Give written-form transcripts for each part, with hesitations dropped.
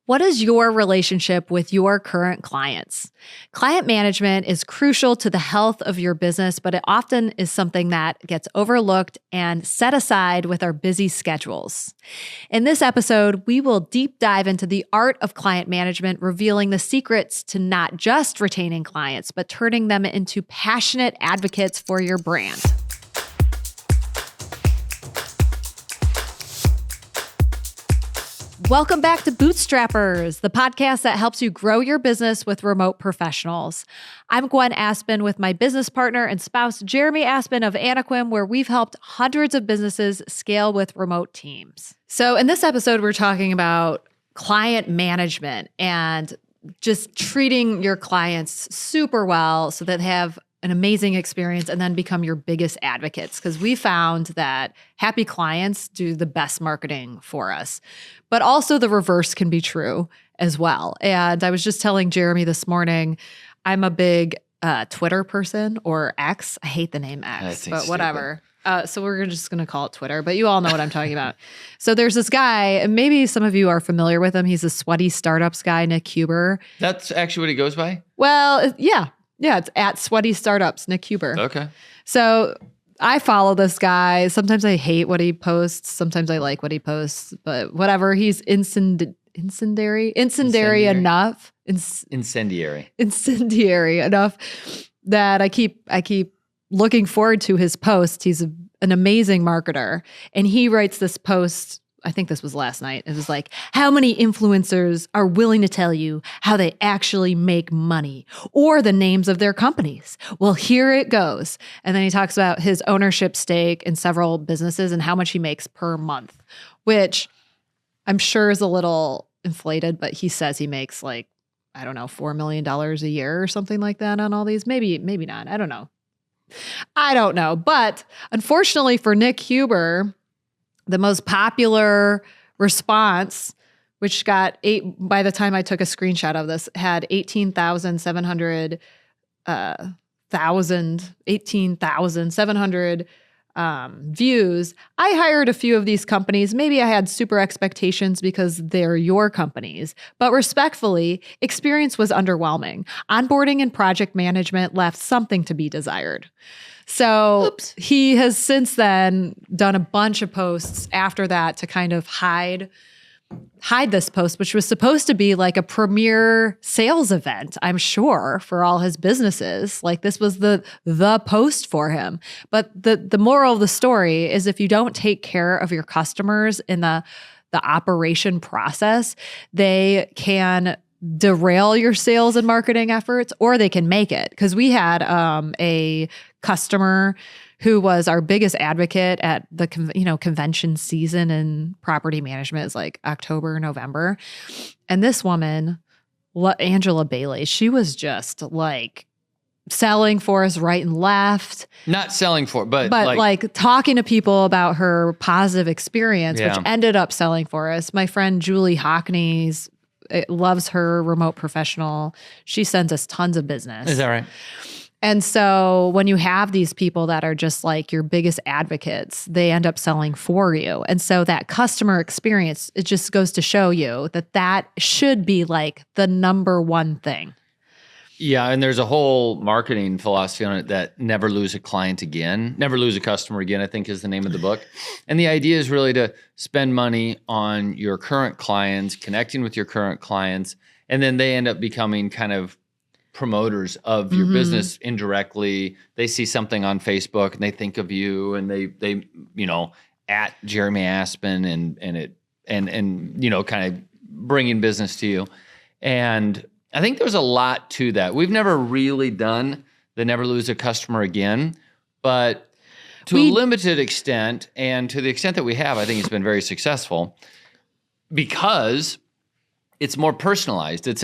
What is your relationship with your current clients? Client management is crucial to the health of your business, but it often is something that gets overlooked and set aside with our busy schedules. In this episode, we will deep dive into the art of client management, revealing the secrets to not just retaining clients, but turning them into passionate advocates for your brand. Welcome back to Bootstrappers, the podcast that helps you grow your business with remote professionals. I'm Gwenn Aspen with my business partner and spouse, Jeremy Aspen of Anequim, where we've helped hundreds of businesses scale with remote teams. So in this episode, we're talking about client management and just treating your clients super well so that they have an amazing experience and then become your biggest advocates, because we found that happy clients do the best marketing for us. But also the reverse can be true as well. And I was just telling Jeremy this morning, I'm a big Twitter person, or X. I hate the name X, but whatever. So we're just going to call it Twitter, but you all know what I'm talking about. So there's this guy, and maybe some of you are familiar with him. He's a sweaty startups guy, Nick Huber. That's actually what he goes by? Well, yeah. Yeah, it's at Sweaty Startups, Nick Huber. Okay. So I follow this guy. Sometimes I hate what he posts. Sometimes I like what he posts. But whatever, he's incendiary enough. Incendiary enough that I keep looking forward to his post. He's an amazing marketer. And he writes this post, I think this was last night. It was like, how many influencers are willing to tell you how they actually make money or the names of their companies? Well, here it goes. And then he talks about his ownership stake in several businesses and how much he makes per month, which I'm sure is a little inflated, but he says he makes like, I don't know, $4 million a year or something like that on all these. Maybe not. I don't know. But unfortunately for Nick Huber, the most popular response, which got by the time I took a screenshot of this, had 18,700 views. I hired a few of these companies. Maybe I had super expectations because they're your companies, but respectfully, experience was underwhelming. Onboarding and project management left something to be desired. So he has since then done a bunch of posts after that to kind of hide this post, which was supposed to be like a premier sales event, I'm sure, for all his businesses. Like this was the post for him. But the moral of the story is if you don't take care of your customers in the operation process, they can derail your sales and marketing efforts, or they can make it. Because we had a customer who was our biggest advocate at the convention season, and property management is like October, November. And this woman, Angela Bailey, she was just like selling for us right and left. Not selling for, but like talking to people about her positive experience, Yeah. which ended up selling for us. My friend Julie Hockney's loves her remote professional. She sends us tons of business. Is that right? And so when you have these people that are just like your biggest advocates, they end up selling for you. And so that customer experience, it just goes to show you that should be like the number one thing. Yeah, and there's a whole marketing philosophy on it that never lose a client again, never lose a customer again, I think is the name of the book. And the idea is really to spend money on your current clients, connecting with your current clients, and then they end up becoming kind of promoters of your business indirectly. They see something on Facebook and they think of you, and they at Jeremy Aspen and kind of bringing business to you. And I think there's a lot to that. We've never really done the never lose a customer again, but to a limited extent, and to the extent that we have, I think it's been very successful because it's more personalized. It's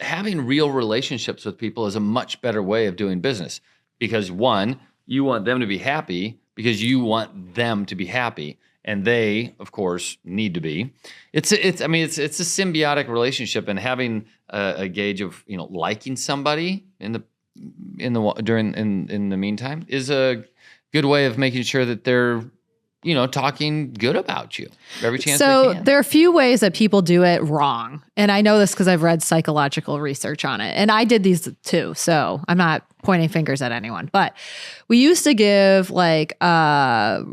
having real relationships with people is a much better way of doing business, because one, you want them to be happy because you want them to be happy. And they, of course, need to be. It's a symbiotic relationship, and having a gauge of liking somebody in the meantime is a good way of making sure that they're talking good about you every chance they So can. there are a few ways that people do it wrong. And I know this because I've read psychological research on it. And I did these too. So I'm not pointing fingers at anyone. But we used to give like a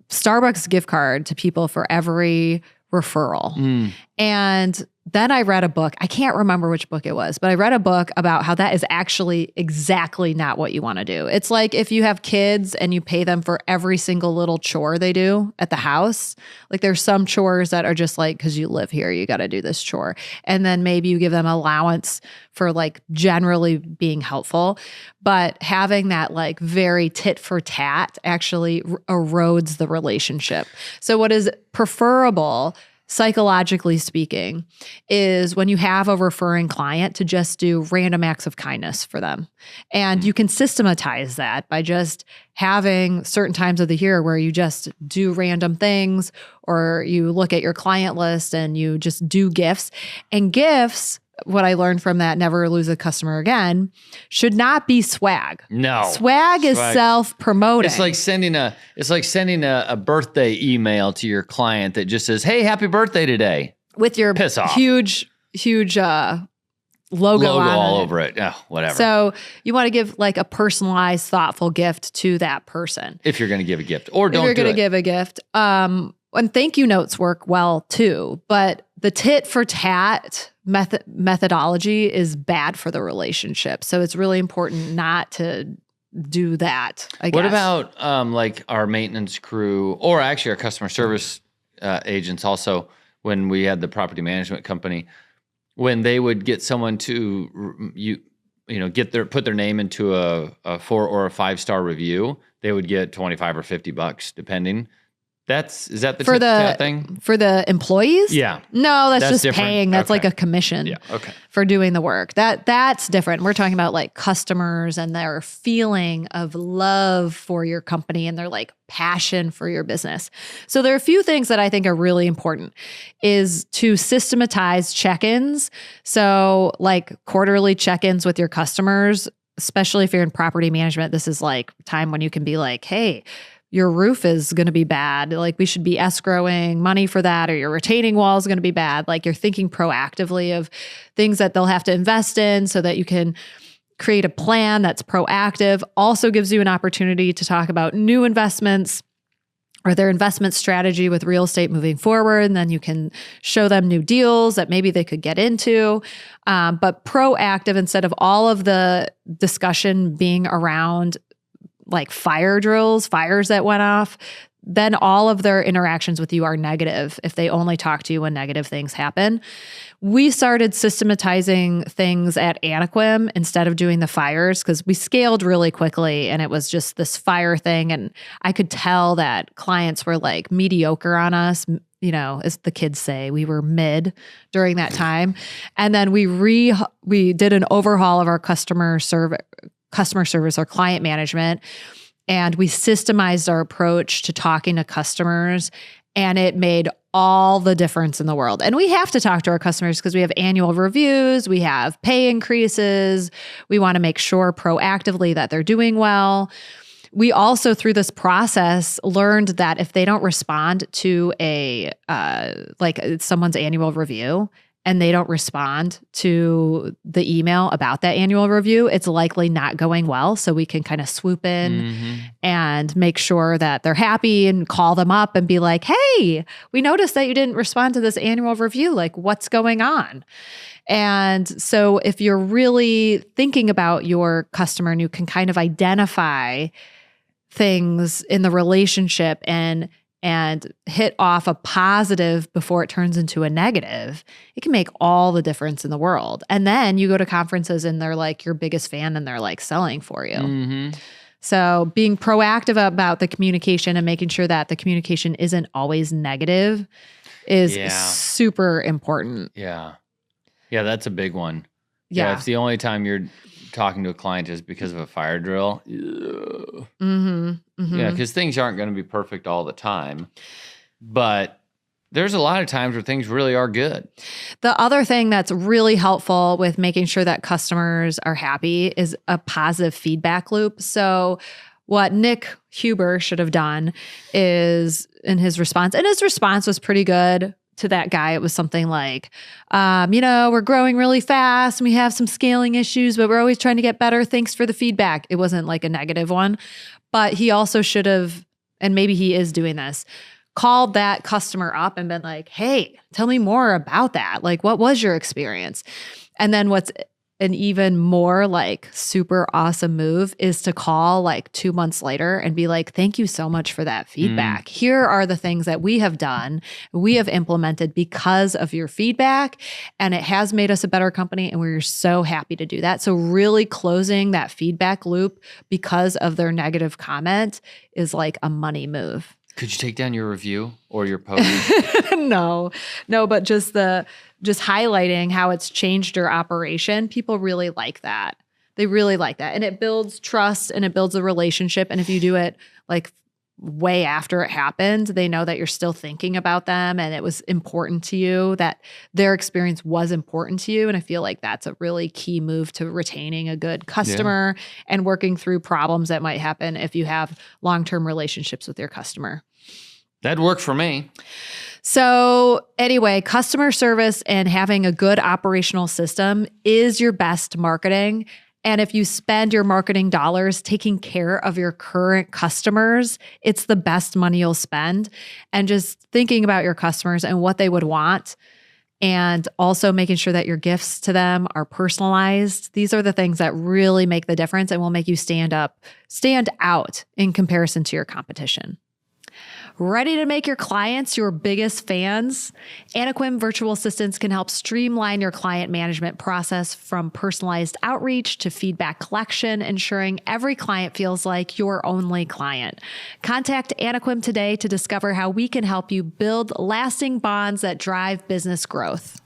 Starbucks gift card to people for every referral. And then I read a book. I can't remember which book it was, but I read a book about how that is actually exactly not what you want to do. It's like if you have kids and you pay them for every single little chore they do at the house. Like there's some chores that are just like, because you live here, you got to do this chore. And then maybe you give them allowance for like generally being helpful. But having that like very tit for tat actually erodes the relationship. So what is preferable, psychologically speaking, is when you have a referring client to just do random acts of kindness for them. And you can systematize that by just having certain times of the year where you just do random things, or you look at your client list and you just do gifts. And gifts, what I learned from that Never Lose a Customer Again, should not be swag. No. Swag is self-promoting. It's like sending a birthday email to your client that just says, "Hey, happy birthday today." With your Piss off. huge logo on all it. over it. Oh, whatever. So you want to give like a personalized, thoughtful gift to that person. If you're going to give a gift, or don't If you're do going it. to give a gift. And thank you notes work well too, but the tit for tat methodology is bad for the relationship. So it's really important not to do that, I guess. What about like our maintenance crew, or actually our customer service agents also, when we had the property management company, when they would get someone to put their name into a 4 or a 5-star review, they would get $25 or $50 depending. Is that the for tit thing? For the employees? Yeah. No, that's just different. paying. That's Okay. like a commission. Yeah. Okay. For doing the work. That's different. We're talking about like customers and their feeling of love for your company and their like passion for your business. So there are a few things that I think are really important is to systematize check-ins. So like quarterly check-ins with your customers, especially if you're in property management. This is like time when you can be like, hey, your roof is going to be bad. Like we should be escrowing money for that, or your retaining wall is going to be bad. Like you're thinking proactively of things that they'll have to invest in so that you can create a plan that's proactive. Also gives you an opportunity to talk about new investments or their investment strategy with real estate moving forward. And then you can show them new deals that maybe they could get into. But proactive, instead of all of the discussion being around like fire drills, fires that went off, then all of their interactions with you are negative if they only talk to you when negative things happen. We started systematizing things at Anequim instead of doing the fires because we scaled really quickly and it was just this fire thing. And I could tell that clients were like mediocre on us. As the kids say, we were mid during that time. And then we did an overhaul of our customer service or client management. And we systemized our approach to talking to customers, and it made all the difference in the world. And we have to talk to our customers because we have annual reviews, we have pay increases. We want to make sure proactively that they're doing well. We also, through this process, learned that if they don't respond to someone's annual review, and they don't respond to the email about that annual review, it's likely not going well. So we can kind of swoop in and make sure that they're happy and call them up and be like, hey, we noticed that you didn't respond to this annual review. Like, what's going on? And so if you're really thinking about your customer and you can kind of identify things in the relationship and hit off a positive before it turns into a negative, it can make all the difference in the world. And then you go to conferences and they're like your biggest fan and they're like selling for you. So being proactive about the communication and making sure that the communication isn't always negative is super important. Yeah. Yeah, that's a big one. Yeah. If the only time you're talking to a client is because of a fire drill. Yeah, because things aren't going to be perfect all the time. But there's a lot of times where things really are good. The other thing that's really helpful with making sure that customers are happy is a positive feedback loop. So what Nick Huber should have done is in his response, and his response was pretty good to that guy. It was something like, we're growing really fast and we have some scaling issues, but we're always trying to get better. Thanks for the feedback. It wasn't like a negative one, but he also should have, and maybe he is doing this, called that customer up and been like, hey, tell me more about that. Like, what was your experience? And then what's an even more like super awesome move is to call like 2 months later and be like, thank you so much for that feedback. Here are the things that we have done, we have implemented because of your feedback, and it has made us a better company, and we're so happy to do that. So really closing that feedback loop because of their negative comment is like a money move. Could you take down your review or your post? No, but just highlighting how it's changed your operation. People really like that. They really like that. And it builds trust and it builds a relationship. And if you do it like way after it happened, they know that you're still thinking about them and it was important to you, that their experience was important to you. And I feel like that's a really key move to retaining a good customer and working through problems that might happen if you have long-term relationships with your customer. That'd work for me. So anyway, customer service and having a good operational system is your best marketing. And if you spend your marketing dollars taking care of your current customers, it's the best money you'll spend. And just thinking about your customers and what they would want, and also making sure that your gifts to them are personalized. These are the things that really make the difference and will make you stand out in comparison to your competition. Ready to make your clients your biggest fans? Anequim virtual assistants can help streamline your client management process, from personalized outreach to feedback collection, ensuring every client feels like your only client. Contact Anequim today to discover how we can help you build lasting bonds that drive business growth.